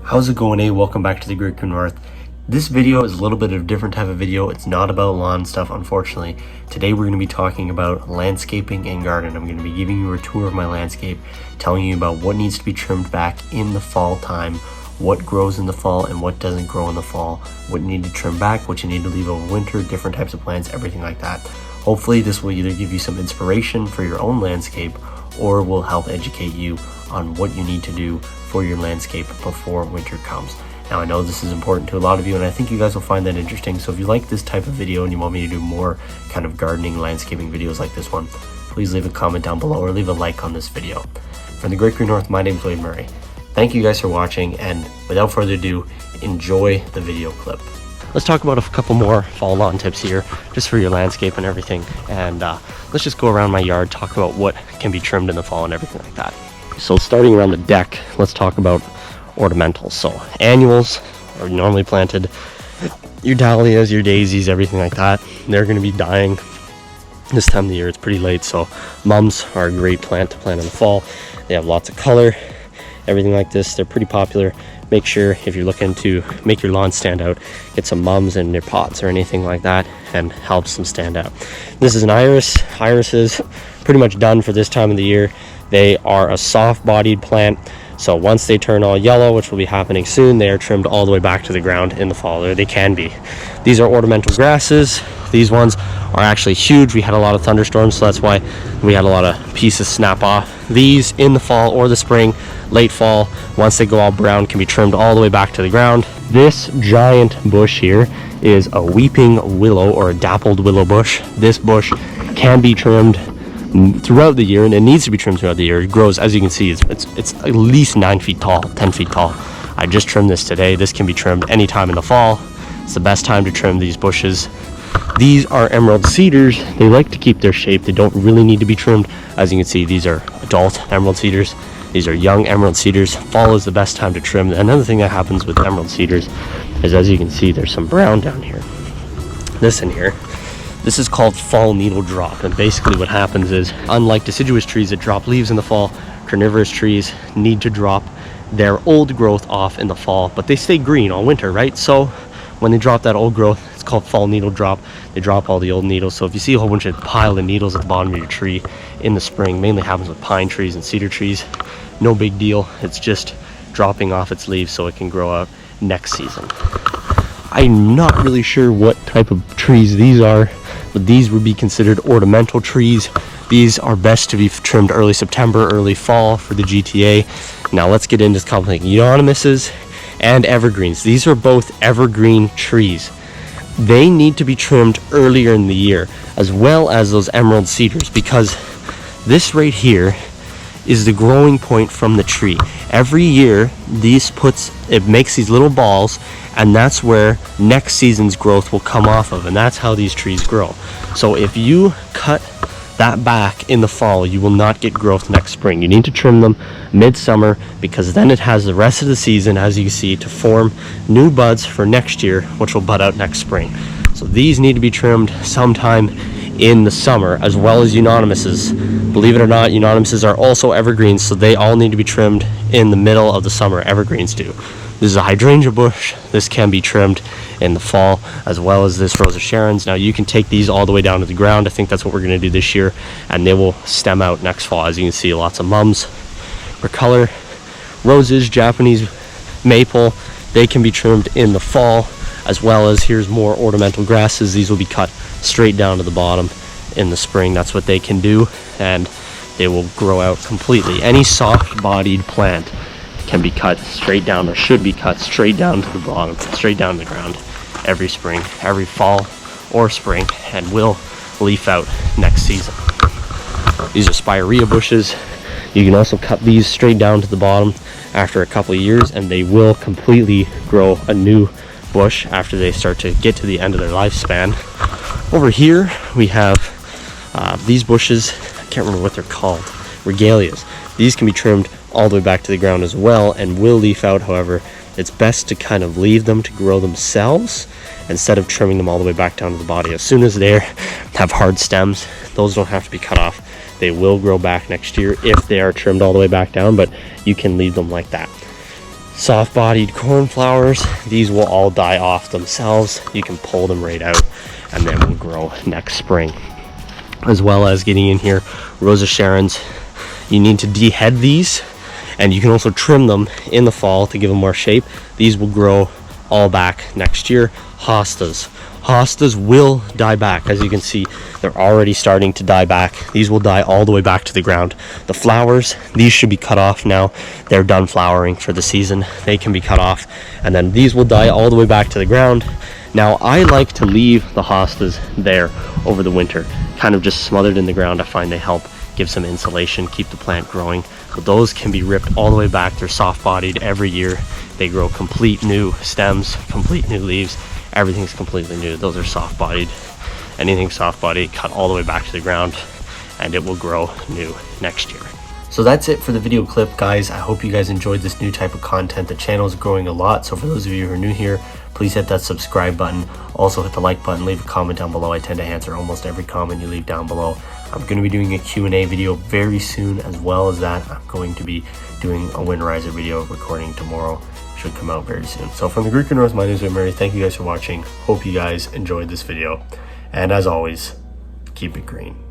How's it going, Welcome back to the Great North. This video is a little bit of a different type of video. It's not about lawn stuff, unfortunately. Today we're going to be talking about landscaping and garden. I'm going to be giving you a tour of my landscape, telling you about what needs to be trimmed back in the fall time, what grows in the fall and what doesn't grow in the fall, what you need to trim back, what you need to leave over winter, different types of plants, everything like that. Hopefully this will either give you some inspiration for your own landscape or will help educate you on what you need to do for your landscape before winter comes. Now I know this is important to a lot of you and I think you guys will find that interesting. So if you like this type of video and you want me to do more kind of gardening, landscaping videos like this one, please leave a comment down below or leave a like on this video. From the Great Green North, my name is Wade Murray. Thank you guys for watching, and without further ado, enjoy the video clip. Let's talk about a couple more fall lawn tips here, just for your landscape and everything. And let's just go around my yard, talk about what can be trimmed in the fall and everything like that. So starting around the deck, let's talk about ornamentals. So annuals are normally planted, your dahlias, your daisies, everything like that. They're going to be dying this time of the year. It's pretty late, so mums are a great plant to plant in the fall. They have lots of color, everything like this. They're pretty popular. Make sure if you're looking to make your lawn stand out, get some mums in your pots or anything like that and helps them stand out. This is an iris. Iris is pretty much done for this time of the year. They are a soft-bodied plant, so once they turn all yellow, which will be happening soon, they are trimmed all the way back to the ground in the fall, or they can be. These are ornamental grasses. These ones are actually huge. We had a lot of thunderstorms, so that's why we had a lot of pieces snap off. These in the fall or the spring, late fall, once they go all brown, can be trimmed all the way back to the ground. This giant bush here is a weeping willow or a dappled willow bush. This bush can be trimmed throughout the year, and it needs to be trimmed throughout the year. It grows, as you can see, it's at least 9 feet tall, 10 feet tall. I just trimmed this today. This can be trimmed anytime in the fall. It's the best time to trim these bushes. These are emerald cedars. They like to keep their shape. They don't really need to be trimmed. As you can see, these are adult emerald cedars. These are young emerald cedars. Fall is the best time to trim. Another thing that happens with emerald cedars is, as you can see, there's some brown down here. This in here. This is called fall needle drop, and basically what happens is, unlike deciduous trees that drop leaves in the fall, carnivorous trees need to drop their old growth off in the fall, but they stay green all winter, right? So when they drop that old growth, it's called fall needle drop. They drop all the old needles. So if you see a whole bunch of pile of needles at the bottom of your tree in the spring, mainly happens with pine trees and cedar trees, no big deal. It's just dropping off its leaves so it can grow out next season. I'm not really sure what type of trees these are, but these would be considered ornamental trees. These are best to be trimmed early September, early fall for the GTA. Now let's get into a couple things. Euonymuses and evergreens. These are both evergreen trees. They need to be trimmed earlier in the year, as well as those emerald cedars, because this right here is the growing point from the tree. Every year it makes these little balls, and that's where next season's growth will come off of, and that's how these trees grow. So if you cut that back in the fall, you will not get growth next spring. You need to trim them midsummer, because then it has the rest of the season, as you can see, to form new buds for next year, which will bud out next spring. So these need to be trimmed sometime in the summer, as well as euonymuses. Believe it or not, euonymuses are also evergreens, so they all need to be trimmed in the middle of the summer. Evergreens do. This is a hydrangea bush. This can be trimmed in the fall, as well as this rose of Sharon's. Now you can take these all the way down to the ground. I think that's what we're going to do this year, and they will stem out next fall. As you can see, lots of mums for color. Roses, Japanese maple, they can be trimmed in the fall, as well as here's more ornamental grasses. These will be cut straight down to the bottom in the spring. That's what they can do, and they will grow out completely. Any soft-bodied plant can be cut straight down, or should be cut straight down to the bottom, straight down to the ground every spring, every fall or spring, and will leaf out next season. These are spirea bushes. You can also cut these straight down to the bottom after a couple of years, and they will completely grow a new bush after they start to get to the end of their lifespan. Over here we have these bushes. I can't remember what they're called. Regalias. These can be trimmed all the way back to the ground as well, and will leaf out. However, it's best to kind of leave them to grow themselves instead of trimming them all the way back down to the body. As soon as they have hard stems, those don't have to be cut off. They will grow back next year if they are trimmed all the way back down, but you can leave them like that. soft-bodied cornflowers, these will all die off themselves. You can pull them right out and then will grow next spring. As well as getting in here, Rosa Sharons, you need to dehead these, and you can also trim them in the fall to give them more shape. These will grow all back next year. Hostas will die back. As you can see, they're already starting to die back. These will die all the way back to the ground. The flowers, these should be cut off now. They're done flowering for the season. They can be cut off, and then these will die all the way back to the ground. Now, I like to leave the hostas there over the winter, kind of just smothered in the ground. I find they help give some insulation, keep the plant growing. So those can be ripped all the way back. They're soft-bodied every year. They grow complete new stems, complete new leaves. Everything's completely new. Those are soft-bodied. Anything soft-bodied, cut all the way back to the ground, and it will grow new next year. So that's it for the video clip, guys. I hope you guys enjoyed this new type of content. The channel is growing a lot, so for those of you who are new here, please hit that subscribe button. Also hit the like button, leave a comment down below. I tend to answer almost every comment you leave down below. I'm going to be doing a Q&A video very soon. As well as that, I'm going to be doing a Windriser video recording tomorrow. Should come out very soon. So from the Greek North, my name is Mary. Thank you guys for watching. Hope you guys enjoyed this video. And as always, keep it green.